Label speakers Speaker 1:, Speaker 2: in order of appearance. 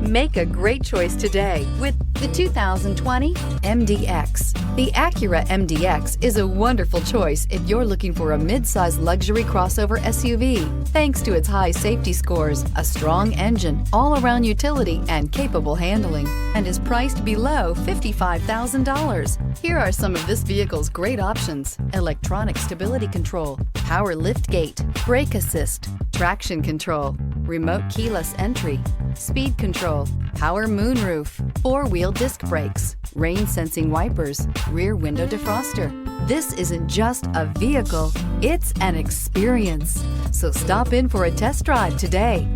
Speaker 1: Make a great choice today with the 2020 MDX. The Acura MDX is a wonderful choice if you're looking for a mid-size luxury crossover SUV. Thanks to its high safety scores, a strong engine, all-around utility, and capable handling, and is priced below $55,000. Here are some of this vehicle's great options: electronic stability control, power liftgate, brake assist, traction control, remote keyless entry, speed control, power moonroof, four-wheel disc brakes, rain sensing wipers, rear window defroster. This isn't just a vehicle, it's an experience. So stop in for a test drive today.